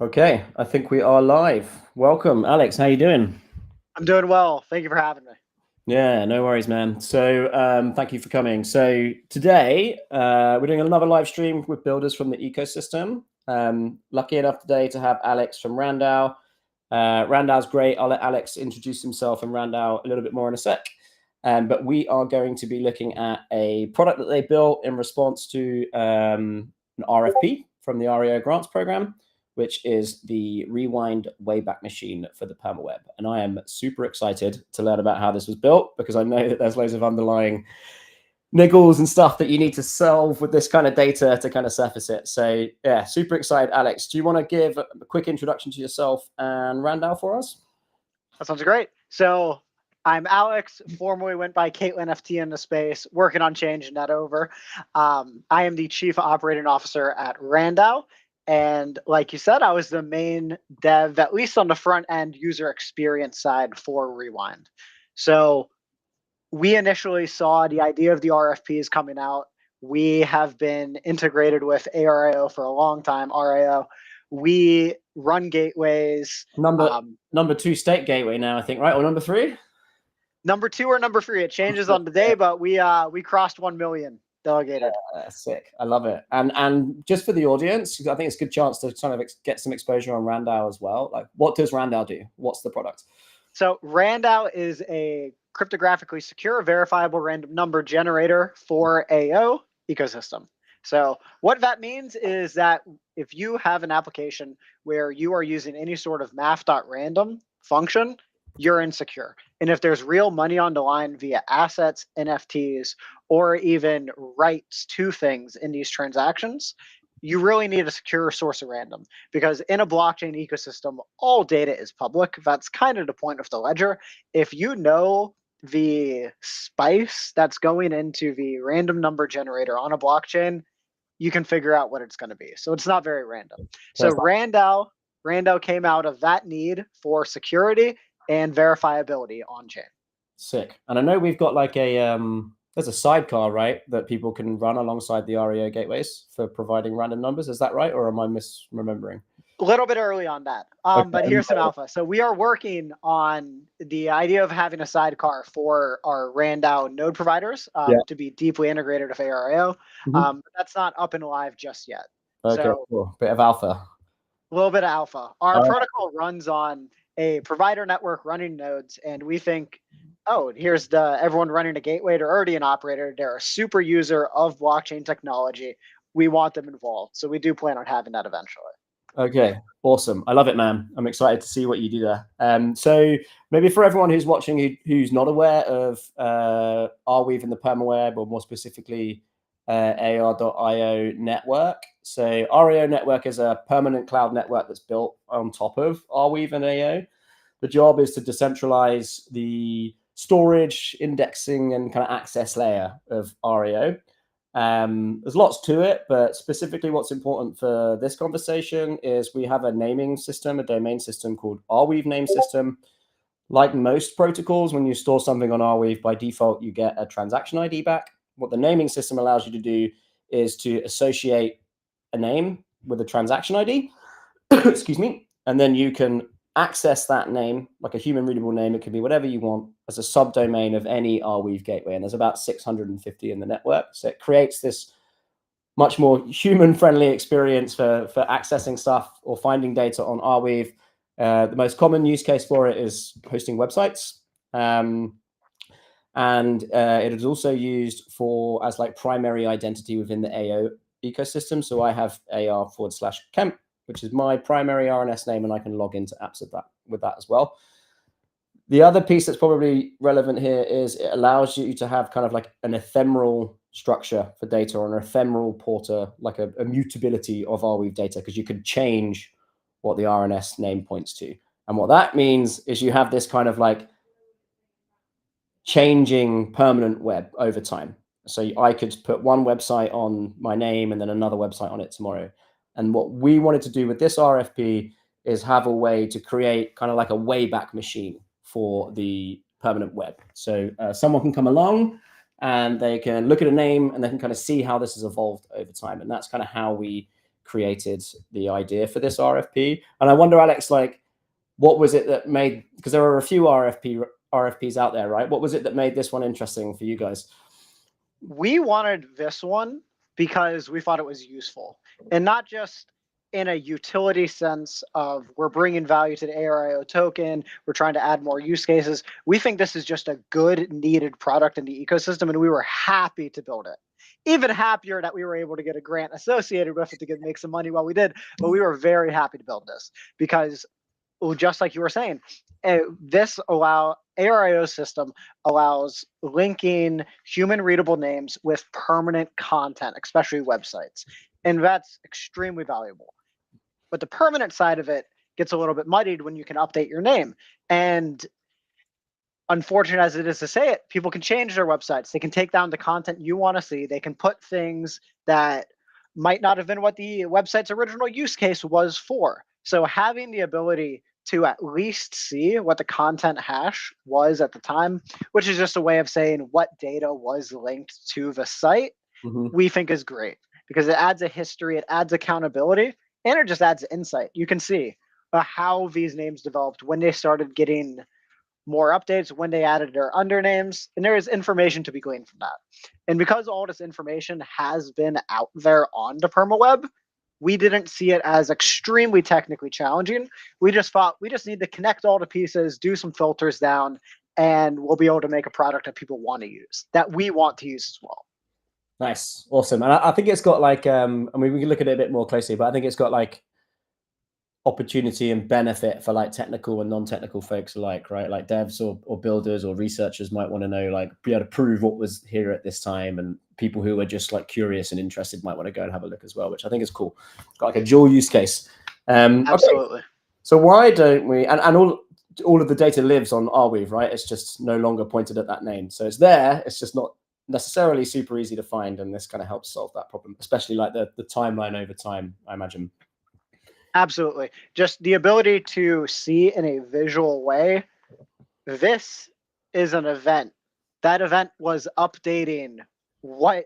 Okay, I think we are live. Welcome, Alex. How you doing? I'm doing well. Thank you for having me. Yeah, no worries, man. So thank you for coming. So today we're doing another live stream with builders from the ecosystem. Lucky enough today to have Alex from RandAO. RandAO's great. I'll let Alex introduce himself and RandAO a little bit more in a sec. But we are going to be looking at a product that they built in response to an RFP from the REO grants program, which is the Rewind Wayback Machine for the permaweb. And I am super excited to learn about how this was built because I know that there's loads of underlying niggles and stuff that you need to solve with this kind of data to kind of surface it. So yeah, super excited. Alex, do you want to give a quick introduction to yourself and RandAO for us? That sounds great. So I'm Alex, formerly went by Caitlin FT in the space, working on changing that over. I am the Chief Operating Officer at RandAO. And like you said, I was the main dev, at least on the front end user experience side for Rewind. So we initially saw the idea of the RFPs coming out. We have been integrated with ArNS for a long time, RAO. We run gateways. Number 2 state gateway now, I think, right? Or number 3? Number 2 or number 3, it changes on the day, but we crossed 1 million delegated. Sick. I love it. And just for the audience, I think it's a good chance to kind of get some exposure on RandAO as well. Like, what does RandAO do? What's the product? So RandAO is a cryptographically secure, verifiable random number generator for AO ecosystem. So what that means is that if you have an application where you are using any sort of math.random function, you're insecure. And if there's real money on the line via assets, NFTs, or even rights to things in these transactions, you really need a secure source of random, because in a blockchain ecosystem, all data is public. That's kind of the point of the ledger. If you know the spice that's going into the random number generator on a blockchain, you can figure out what it's going to be. So it's not very random. So RandAO came out of that need for security and verifiability on chain. Sick. And I know we've got like there's a sidecar, right, that people can run alongside the REO gateways for providing random numbers. Is that right, or am I misremembering? A little bit early on that, but here's some alpha. So we are working on the idea of having a sidecar for our RandAO node providers to be deeply integrated with ARAO. But that's not up and live just yet. Okay, so cool. Bit of alpha. A little bit of alpha. Our protocol runs on a provider network running nodes, and we think, oh, here's everyone running a gateway. They're already an operator. They're a super user of blockchain technology. We want them involved. So we do plan on having that eventually. Okay, awesome. I love it, man. I'm excited to see what you do there. So maybe for everyone who's watching who's not aware of Arweave and the permaweb, or more specifically AR.io network. So RAO network is a permanent cloud network that's built on top of Arweave and AO. The job is to decentralize the storage, indexing, and kind of access layer of RAO. There's lots to it, but specifically what's important for this conversation is we have a naming system, a domain system called Arweave name system. Like most protocols, when you store something on Arweave, by default, you get a transaction ID back. What the naming system allows you to do is to associate a name with a transaction ID, excuse me, and then you can access that name, like a human readable name. It can be whatever you want, as a subdomain of any Arweave gateway. And there's about 650 in the network. So it creates this much more human-friendly experience for accessing stuff or finding data on Arweave. The most common use case for it is hosting websites. And it is also used as like primary identity within the AO ecosystem. So I have AR/Kemp, which is my primary RNS name, and I can log into apps with that as well. The other piece that's probably relevant here is it allows you to have kind of like an ephemeral structure for data, or an ephemeral porter, like a mutability of Arweave data, because you could change what the RNS name points to. And what that means is you have this kind of like changing permanent web over time. So I could put one website on my name and then another website on it tomorrow. And what we wanted to do with this RFP is have a way to create kind of like a Wayback Machine for the permanent web. So someone can come along and they can look at a name and they can kind of see how this has evolved over time. And that's kind of how we created the idea for this RFP. And I wonder, Alex, like, what was it that made, because there are a few RFPs out there, right? What was it that made this one interesting for you guys? We wanted this one because we thought it was useful, and not just in a utility sense of we're bringing value to the ARIO token, we're trying to add more use cases. We think this is just a good, needed product in the ecosystem, and we were happy to build it. Even happier that we were able to get a grant associated with it to make some money while we did, but we were very happy to build this because, well, just like you were saying, this ARIO system allows linking human readable names with permanent content, especially websites. And that's extremely valuable. But the permanent side of it gets a little bit muddied when you can update your name. And unfortunate as it is to say it, people can change their websites. They can take down the content you want to see. They can put things that might not have been what the website's original use case was for. So having the ability to at least see what the content hash was at the time, which is just a way of saying what data was linked to the site, we think is great because it adds a history, it adds accountability, and it just adds insight. You can see how these names developed, when they started getting more updates, when they added their undernames, and there is information to be gleaned from that. And because all this information has been out there on the permaweb, we didn't see it as extremely technically challenging. We just thought we just need to connect all the pieces, do some filters down, and we'll be able to make a product that people want to use, that we want to use as well. Nice. Awesome. And I think it's got like, I mean, we can look at it a bit more closely, but I think it's got like opportunity and benefit for like technical and non-technical folks alike, right? Like devs or builders or researchers might want to know, like, be able to prove what was here at this time, and people who are just like curious and interested might want to go and have a look as well, which I think is cool. Got like a dual use case. Absolutely. Okay. So why don't we, and all of the data lives on Arweave, right? It's just no longer pointed at that name. So it's there, it's just not necessarily super easy to find, and this kind of helps solve that problem, especially like the timeline over time, I imagine. Absolutely. Just the ability to see in a visual way. This is an event. That event was updating what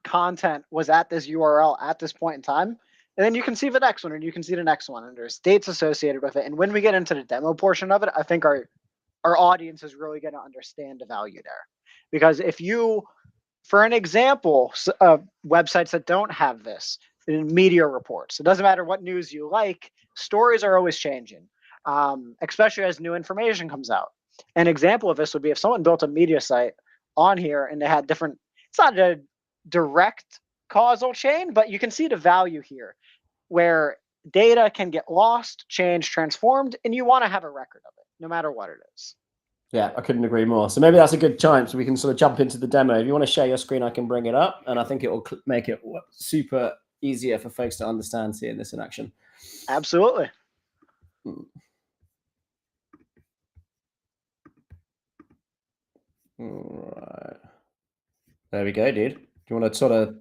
content was at this URL at this point in time. And then you can see the next one, and you can see the next one, and there's dates associated with it. And when we get into the demo portion of it, I think our audience is really going to understand the value there. Because if you, for an example, websites that don't have this, in media reports, it doesn't matter what news you like, stories are always changing, especially as new information comes out. An example of this would be if someone built a media site on here and they had different, it's not a direct causal chain, but you can see the value here where data can get lost, changed, transformed, and you want to have a record of it, no matter what it is. Yeah, I couldn't agree more. So maybe that's a good chance we can sort of jump into the demo. If you want to share your screen, I can bring it up, and I think it will make it super easier for folks to understand seeing this in action. Absolutely. All right. There we go, dude. Do you want to sort of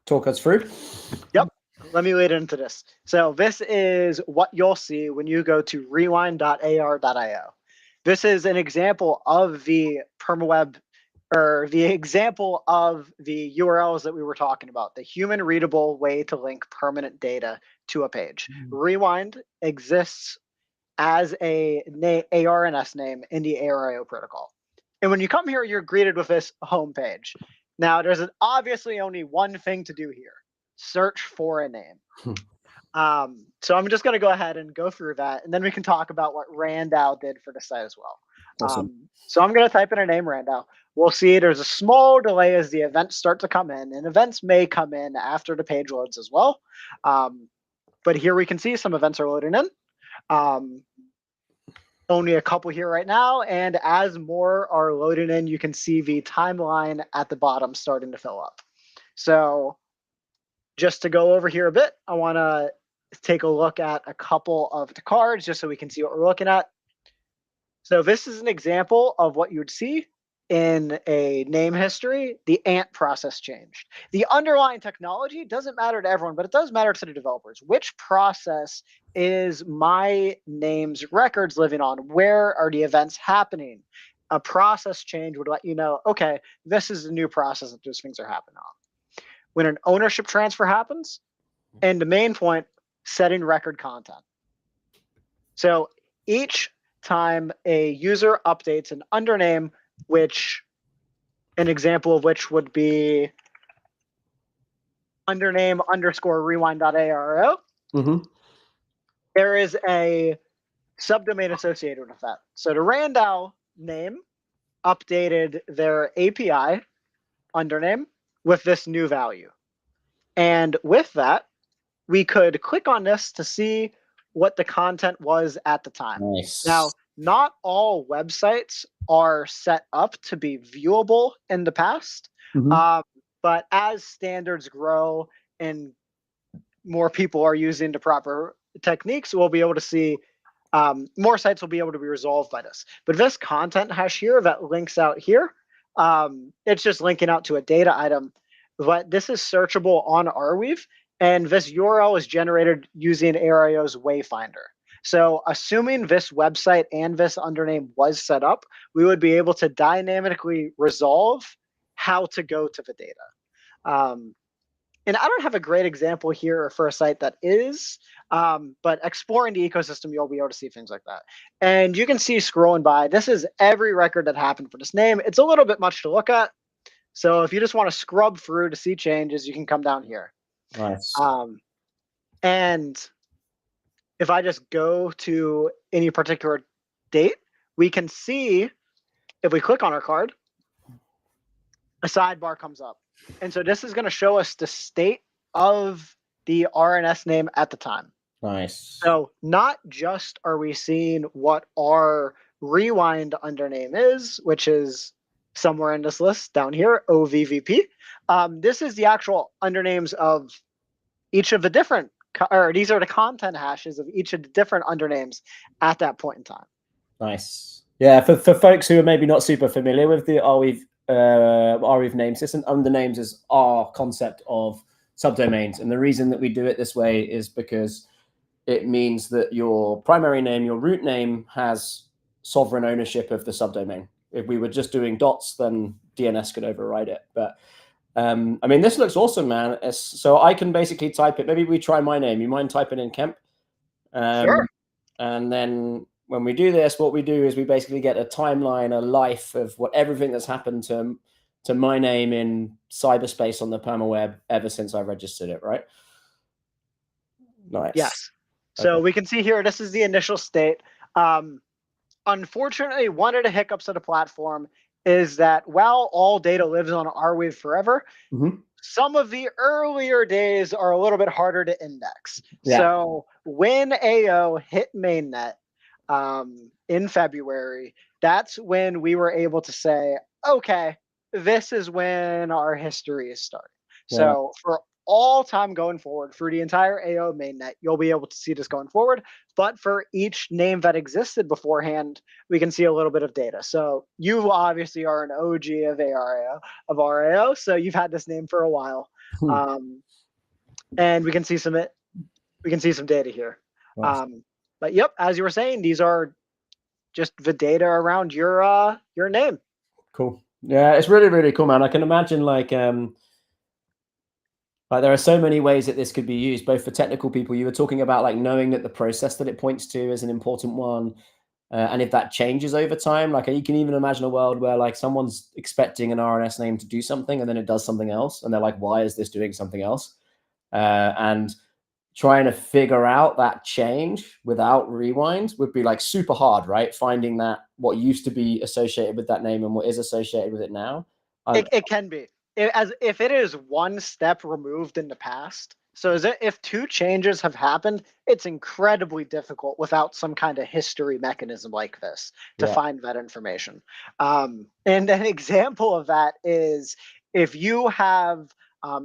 talk us through? Yep. Let me lead into this. So this is what you'll see when you go to rewind.ar.io. This is an example of the permaweb, or the example of the URLs that we were talking about, the human readable way to link permanent data to a page. Rewind exists as a ArNS name in the ARIO protocol. And when you come here, you're greeted with this homepage. Now, there's obviously only one thing to do here: search for a name. So I'm just going to go ahead and go through that, and then we can talk about what RandAO did for the site as well. Awesome. So I'm going to type in a name, RandAO. We'll see there's a small delay as the events start to come in, and events may come in after the page loads as well. But here we can see some events are loading in. Only a couple here right now, and as more are loading in, you can see the timeline at the bottom starting to fill up. So just to go over here a bit, I want to take a look at a couple of the cards just so we can see what we're looking at. So this is an example of what you'd see in a name history. The ANT process changed. The underlying technology doesn't matter to everyone, but it does matter to the developers. Which process is my name's records living on? Where are the events happening? A process change would let you know, okay, this is the new process that those things are happening on. When an ownership transfer happens, and the main point, setting record content. So each time a user updates an undername, which an example of which would be undername underscore rewind.aro, there is a subdomain associated with that. So the RandAO name updated their API undername with this new value. And with that, we could click on this to see what the content was at the time. Nice. Now, not all websites are set up to be viewable in the past, but as standards grow and more people are using the proper techniques, we'll be able to see more sites will be able to be resolved by this. But this content hash here that links out here, it's just linking out to a data item, but this is searchable on Arweave, and this URL is generated using ArNS's Wayfinder. So assuming this website and this undername was set up, we would be able to dynamically resolve how to go to the data. And I don't have a great example here for a site that is, but exploring the ecosystem, you'll be able to see things like that. And you can see scrolling by, this is every record that happened for this name. It's a little bit much to look at. So if you just want to scrub through to see changes, you can come down here. Nice. And if I just go to any particular date, we can see, if we click on our card, a sidebar comes up. And so this is going to show us the state of the RNS name at the time. Nice. So not just are we seeing what our rewind undername is, which is somewhere in this list down here, OVVP. This is the actual undernames of each of the different, or these are the content hashes of each of the different undernames at that point in time. Nice. Yeah, for folks who are maybe not super familiar with the Arweave name system, undernames is our concept of subdomains. And the reason that we do it this way is because it means that your primary name, your root name, has sovereign ownership of the subdomain. If we were just doing dots, then DNS could override it. But I mean, this looks awesome, man. So I can basically type it. Maybe we try my name. You mind typing in Kemp? Sure. And then when we do this, what we do is we basically get a timeline, a life of what everything that's happened to my name in cyberspace on the permaweb ever since I registered it, right? Nice. Yes. So we can see here, this is the initial state. Unfortunately, one of the hiccups of the platform is that while all data lives on Arweave forever, some of the earlier days are a little bit harder to index. Yeah. So when AO hit mainnet in February, that's when we were able to say, okay, this is when our history is starting. Yeah. So for all time going forward, through the entire AO mainnet, you'll be able to see this going forward. But for each name that existed beforehand, we can see a little bit of data. So you obviously are an OG of RandAO, so you've had this name for a while, and we can see some data here. Nice. But yep, as you were saying, these are just the data around your name. Cool. Yeah, it's really, really cool, man. I can imagine like there are so many ways that this could be used, both for technical people. You were talking about like knowing that the process that it points to is an important one. And if that changes over time, like you can even imagine a world where like someone's expecting an RNS name to do something and then it does something else. And they're like, why is this doing something else? And trying to figure out that change without rewind would be like super hard, right? Finding that what used to be associated with that name and what is associated with it now. It can be. As if it is one step removed in the past. So if two changes have happened, it's incredibly difficult without some kind of history mechanism like this to find that information. And an example of that is if you have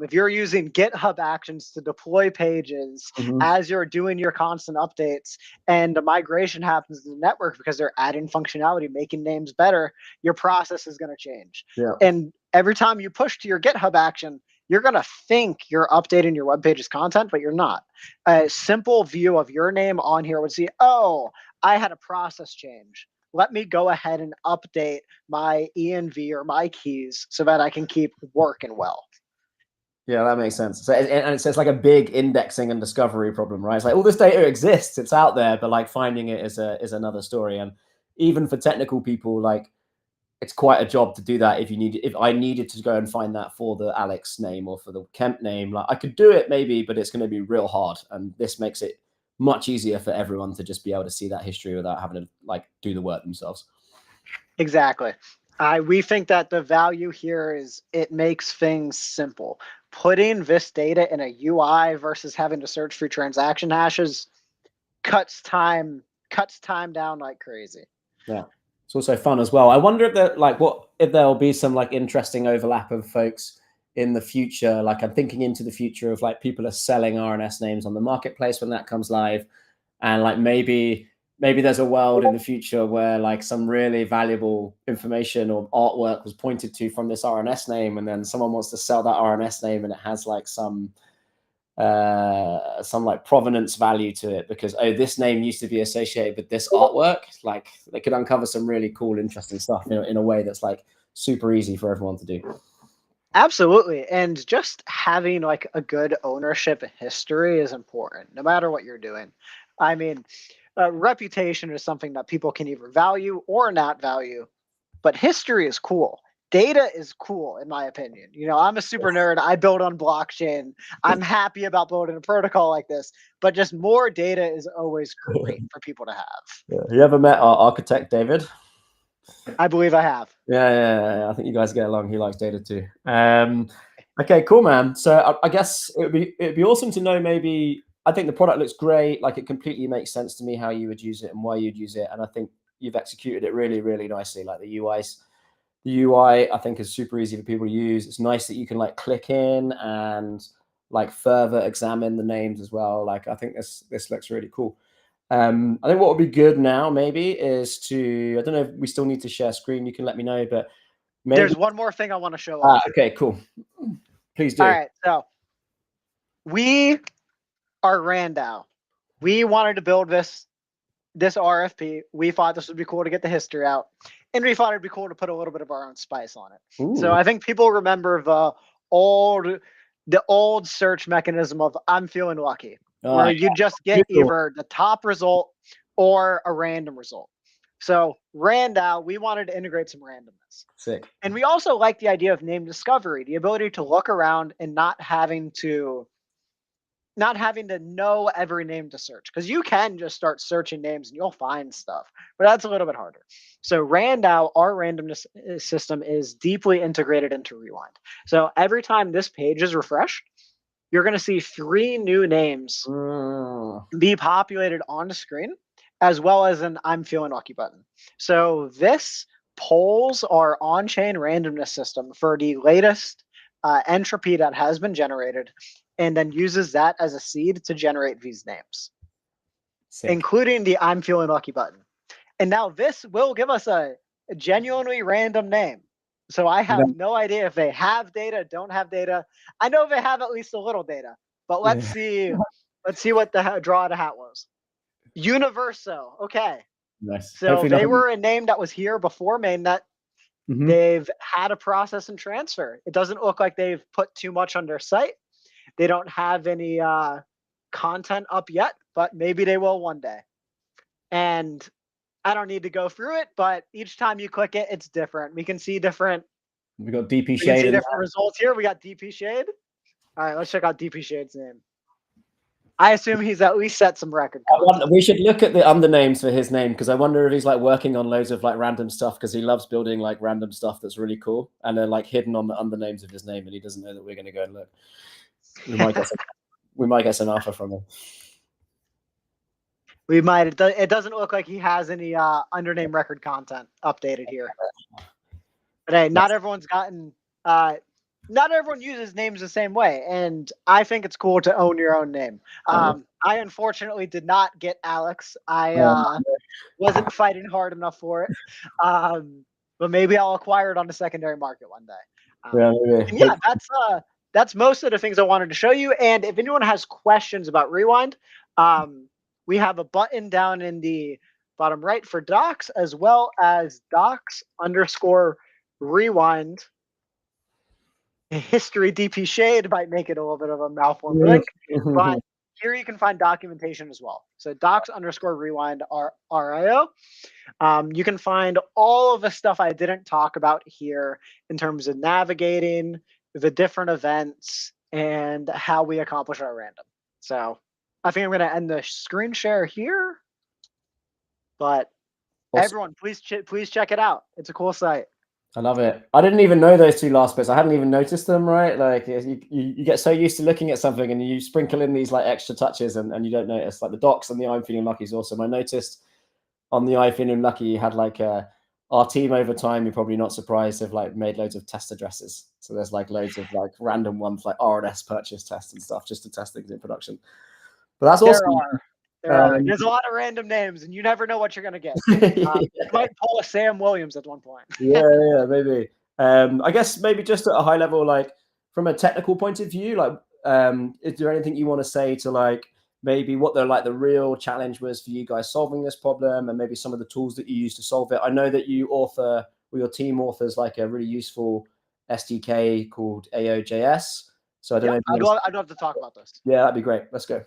if you're using GitHub Actions to deploy pages as you're doing your constant updates and the migration happens to the network because they're adding functionality, making names better, your process is going to change. Yeah. And every time you push to your GitHub action, you're going to think you're updating your web page's content, but you're not. A simple view of your name on here would see, oh, I had a process change. Let me go ahead and update my ENV or my keys so that I can keep working well. Yeah, that makes sense. So, and it's like a big indexing and discovery problem, right? It's like all this data exists, it's out there, but like finding it is another story. And even for technical people, like it's quite a job to do that. If I needed to go and find that for the Alex name or for the Kemp name, like I could do it maybe, but it's going to be real hard. And this makes it much easier for everyone to just be able to see that history without having to like do the work themselves. Exactly. We think that the value here is it makes things simple. Putting this data in a UI versus having to search for transaction hashes cuts time down like crazy. Yeah. It's also fun as well. I wonder if there'll be some like interesting overlap of folks in the future. Like I'm thinking into the future of like people are selling RNS names on the marketplace when that comes live. And like maybe there's a world in the future where like some really valuable information or artwork was pointed to from this RNS name, and then someone wants to sell that RNS name and it has like some like provenance value to it because, oh, this name used to be associated with this artwork. Like they could uncover some really cool, interesting stuff in a way that's like super easy for everyone to do. Absolutely. And just having like a good ownership history is important, no matter what you're doing. I mean, reputation is something that people can either value or not value, but history is cool. Data is cool, in my opinion. You know, I'm a super nerd. I build on blockchain. I'm happy about building a protocol like this, but just more data is always great for people to have. Yeah. You ever met our architect, David? I believe I have. Yeah. I think you guys get along. He likes data too. Okay, cool, man. So I guess it'd be awesome to know maybe. I think the product looks great. Like it completely makes sense to me how you would use it and why you'd use it. And I think you've executed it really, really nicely. Like the UI, I think is super easy for people to use. It's nice that you can like click in and like further examine the names as well. Like I think this looks really cool. I think what would be good now maybe is I don't know if we still need to share screen. You can let me know, but maybe There's one more thing I want to show off. Okay, cool. Please do. All right, so we are RandAO. We wanted to build this RFP. We thought this would be cool to get the history out, and we thought it'd be cool to put a little bit of our own spice on it. Ooh. So I think people remember the old search mechanism of "I'm feeling lucky," where you just get either the top result or a random result. So RandAO, we wanted to integrate some randomness. Sick. And we also like the idea of name discovery, the ability to look around and not having to know every name to search, because you can just start searching names and you'll find stuff, but that's a little bit harder. So RandAO, our randomness system, is deeply integrated into Rewind. So every time this page is refreshed, you're going to see 3 new names be populated on the screen, as well as an I'm feeling lucky button. So this polls our on-chain randomness system for the latest entropy that has been generated, and then uses that as a seed to generate these names, including the I'm feeling lucky button. And now this will give us a genuinely random name. So I have no idea if they have data, don't have data. I know they have at least a little data, but let's see what the draw of the hat was. Universo. Okay. Nice. So hopefully they were a name that was here before mainnet. They've had a process and transfer. It doesn't look like they've put too much on their site. They don't have any content up yet, but maybe they will one day. And I don't need to go through it, but each time you click it, it's different. We can see different. We got DP Shade. We can see different results here. We got DP Shade. All right, let's check out DP Shade's name. I assume he's at least set some record content. We should look at the undernames for his name, because I wonder if he's like working on loads of like random stuff, because he loves building like random stuff that's really cool, and they're like hidden on the undernames of his name, and he doesn't know that we're going to go and look. We might get some alpha from him. We might. It doesn't look like he has any undername record content updated here. But hey, not everyone's gotten. Not everyone uses names the same way, and I think it's cool to own your own name. I unfortunately did not get Alex. I wasn't fighting hard enough for it, but maybe I'll acquire it on the secondary market one day. Yeah, that's most of the things I wanted to show you. And if anyone has questions about Rewind, we have a button down in the bottom right for docs, as well as docs_rewind. history DP shade might make it a little bit of a malformed link, but here you can find documentation as well. So docs_rewind RIO. You can find all of the stuff I didn't talk about here in terms of navigating the different events and how we accomplish our random. So I think I'm going to end the screen share here, but Awesome. everyone, please check it out. It's a cool site. I love it. I didn't even know those two last bits. I hadn't even noticed them, right? Like you get so used to looking at something and you sprinkle in these like extra touches and you don't notice. Like the docs and the I'm feeling lucky is awesome. I noticed on the I'm feeling lucky you had like our team over time, you're probably not surprised, have like made loads of test addresses. So there's like loads of like random ones like RNS purchase tests and stuff just to test things in production. But that's awesome. There's a lot of random names, and you never know what you're going to get. You might pull a Sam Williams at one point. yeah, maybe. I guess maybe just at a high level, like from a technical point of view, like is there anything you want to say to like maybe what the real challenge was for you guys solving this problem, and maybe some of the tools that you use to solve it? I know that you author, or your team authors, like a really useful SDK called AOJS. So I don't know. I'd love to talk about this. Yeah, that'd be great. Let's go.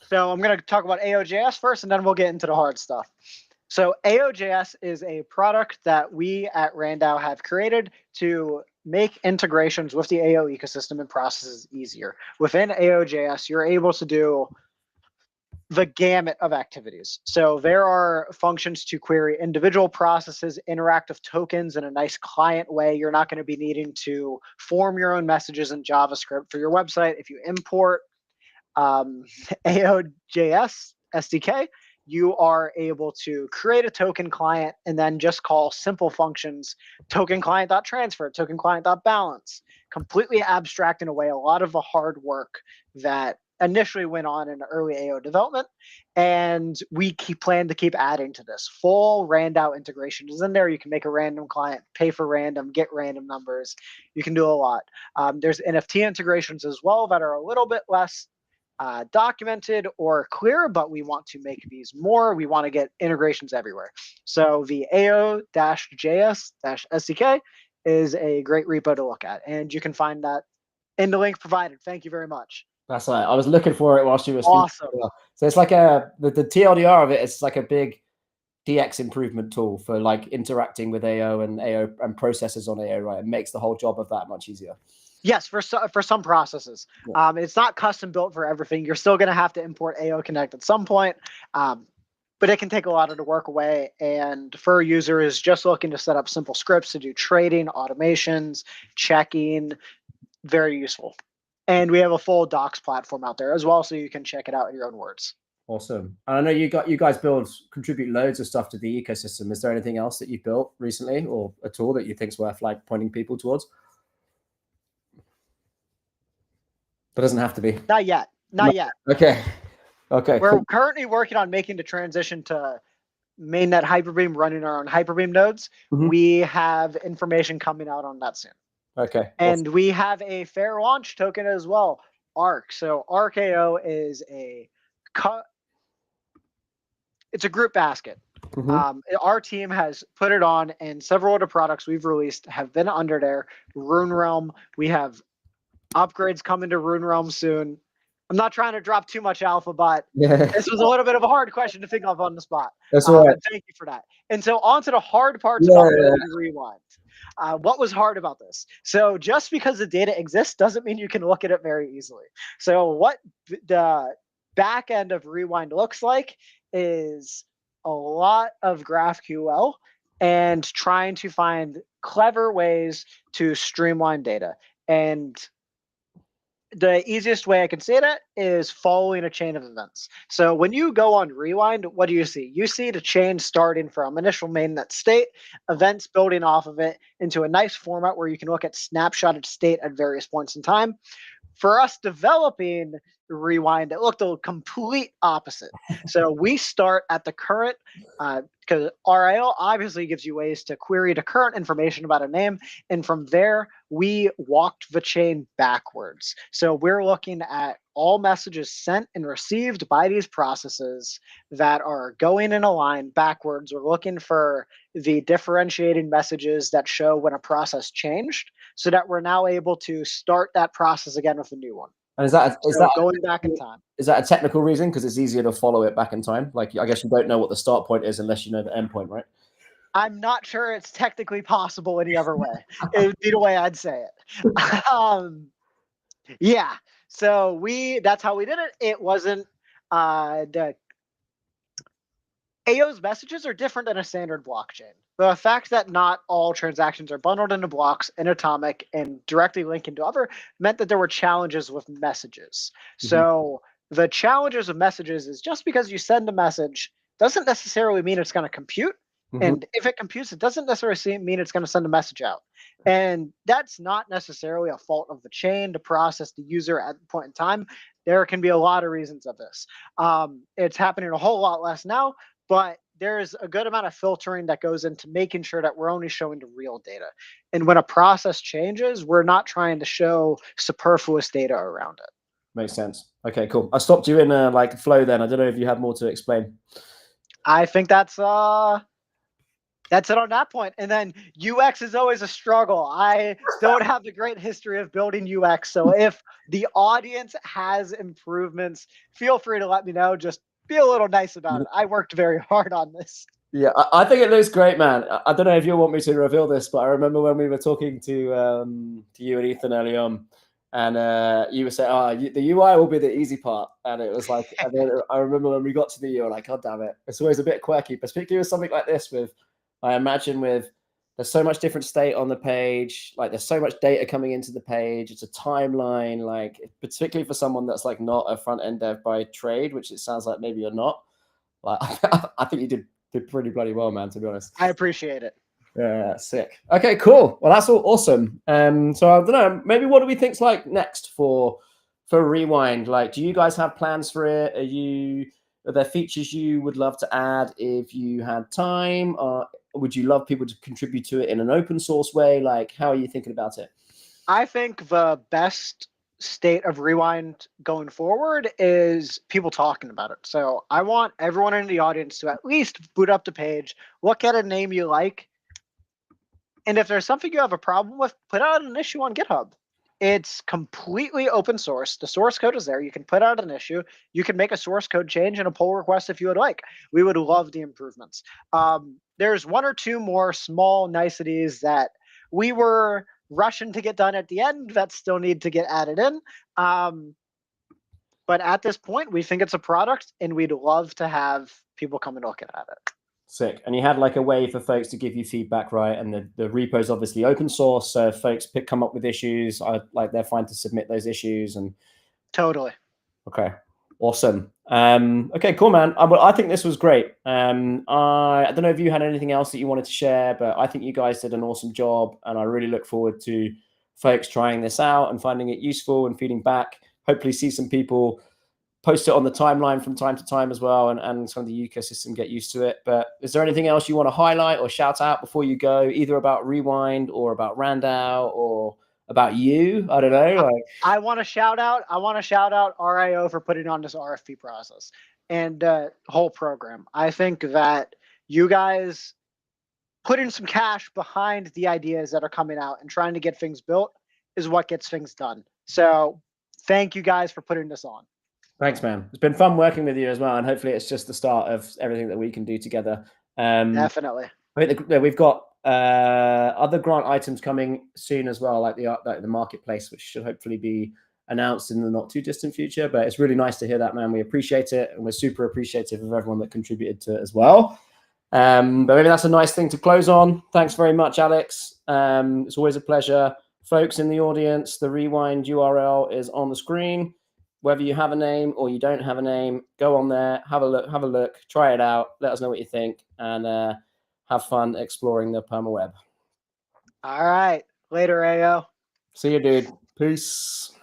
So I'm going to talk about AOJS first, and then we'll get into the hard stuff. So AOJS is a product that we at RandAO have created to make integrations with the AO ecosystem and processes easier. Within AOJS, you're able to do the gamut of activities. So there are functions to query individual processes, interactive tokens in a nice client way. You're not going to be needing to form your own messages in JavaScript for your website. If you import AOJS SDK, you are able to create a token client and then just call simple functions, token client.transfer, token client.balance, completely abstracting away a lot of the hard work that initially went on in early AO development. And we plan to keep adding to this. Full RandAO integration is in there. You can make a random client, pay for random, get random numbers. You can do a lot. There's NFT integrations as well that are a little bit less documented or clear, but we want to make these more. We want to get integrations everywhere. So the AO-JS-SDK is a great repo to look at, and you can find that in the link provided. Thank you very much. That's right. I was looking for it whilst you were speaking. Awesome. So it's like the TLDR of it. It's like a big DX improvement tool for like interacting with AO and processes on AO. Right, it makes the whole job of that much easier. Yes, for some processes. Yeah. It's not custom built for everything. You're still going to have to import AO Connect at some point, but it can take a lot of the work away. And for a user who's just looking to set up simple scripts to do trading, automations, checking, very useful. And we have a full docs platform out there as well, so you can check it out in your own words. Awesome. And I know you guys contribute loads of stuff to the ecosystem. Is there anything else that you've built recently or a tool that you think is worth like pointing people towards? But doesn't have to be. Not yet. Not yet. Okay. We're currently working on making the transition to mainnet Hyperbeam, running our own Hyperbeam nodes. Mm-hmm. We have information coming out on that soon. Okay. And awesome. We have a fair launch token as well, ARC. So ArcAO is it's a group basket. Mm-hmm. Our team has put it on, and several of the products we've released have been under there. Rune Realm, we have upgrades coming to Rune Realm soon. I'm not trying to drop too much alpha, but this was a little bit of a hard question to think of on the spot. That's all right. Thank you for that. And so on to the hard parts about Rewind. What was hard about this? So just because the data exists doesn't mean you can look at it very easily. So what the back end of Rewind looks like is a lot of GraphQL and trying to find clever ways to streamline data. And the easiest way I can say that is following a chain of events. So when you go on Rewind, what do you see? You see the chain starting from initial mainnet state, events building off of it into a nice format where you can look at snapshotted state at various points in time. For us developing Rewind, it looked a complete opposite. So we start at the current, because RIO obviously gives you ways to query the current information about a name. And from there, we walked the chain backwards. So we're looking at all messages sent and received by these processes that are going in a line backwards. We're looking for the differentiating messages that show when a process changed, so that we're now able to start that process again with a new one. And is that going back in time? Is that a technical reason? Because it's easier to follow it back in time. Like, I guess you don't know what the start point is unless you know the end point, right? I'm not sure it's technically possible any other way. It would be the way I'd say it. Yeah. So that's how we did it. It wasn't the AO's messages are different than a standard blockchain. The fact that not all transactions are bundled into blocks in Atomic and directly link into other meant that there were challenges with messages. So the challenges of messages is just because you send a message doesn't necessarily mean it's going to compute. And if it computes, it doesn't necessarily mean it's going to send a message out. And that's not necessarily a fault of the chain, the process, the user at the point in time. There can be a lot of reasons of this. It's happening a whole lot less now, but there's a good amount of filtering that goes into making sure that we're only showing the real data. And when a process changes, we're not trying to show superfluous data around it. Makes sense. Okay, cool. I stopped you in like flow then. I don't know if you have more to explain. I think that's it on that point. And then UX is always a struggle. I don't have the great history of building UX. So if the audience has improvements, feel free to let me know. Just be a little nice about it. I worked very hard on this. Yeah, I think it looks great, man. I don't know if you want me to reveal this, but I remember when we were talking to you and Ethan early on, and you were saying, the UI will be the easy part. And it was like, and then I remember when we got to the UI, like, God damn it. It's always a bit quirky, particularly with something like this I imagine there's so much different state on the page, like there's so much data coming into the page. It's a timeline, like particularly for someone that's like not a front end dev by trade, which it sounds like maybe you're not. Like, I think you did pretty bloody well, man, to be honest. I appreciate it. Yeah, sick. Okay, cool. Well, that's all awesome. So I don't know, maybe what do we think's like next for Rewind? Like, do you guys have plans for it? Are there features you would love to add if you had time? Or would you love people to contribute to it in an open source way? Like, how are you thinking about it? I think the best state of Rewind going forward is people talking about it. So I want everyone in the audience to at least boot up the page, look at a name you like, and if there's something you have a problem with, put out an issue on GitHub. It's completely open source. The source code is there. You can put out an issue. You can make a source code change and a pull request if you would like. We would love the improvements. There's one or two more small niceties that we were rushing to get done at the end that still need to get added in. But at this point, we think it's a product, and we'd love to have people come and look at it. Sick. And you had like a way for folks to give you feedback, right? And the repo is obviously open source, so if folks come up with issues, they're fine to submit those issues. And totally. Okay, awesome. Okay, cool, man. I think this was great. I don't know if you had anything else that you wanted to share, but I think you guys did an awesome job, and I really look forward to folks trying this out and finding it useful and feeding back. Hopefully see some people post it on the timeline from time to time as well, and some of the ecosystem get used to it. But is there anything else you want to highlight or shout out before you go, either about Rewind or about RandAO or about you? I don't know. I want to shout out RandAO for putting on this RFP process and whole program. I think that you guys putting some cash behind the ideas that are coming out and trying to get things built is what gets things done. So thank you guys for putting this on. Thanks, man. It's been fun working with you as well, and hopefully it's just the start of everything that we can do together. Definitely. I think we've got other grant items coming soon as well, like the marketplace, which should hopefully be announced in the not too distant future. But it's really nice to hear that, man. We appreciate it, and we're super appreciative of everyone that contributed to it as well. But maybe that's a nice thing to close on. Thanks very much, Alex. It's always a pleasure. Folks in the audience, the Rewind URL is on the screen. Whether you have a name or you don't have a name, go on there, have a look, try it out, let us know what you think, and have fun exploring the permaweb. All right. Later, AO. See you, dude. Peace.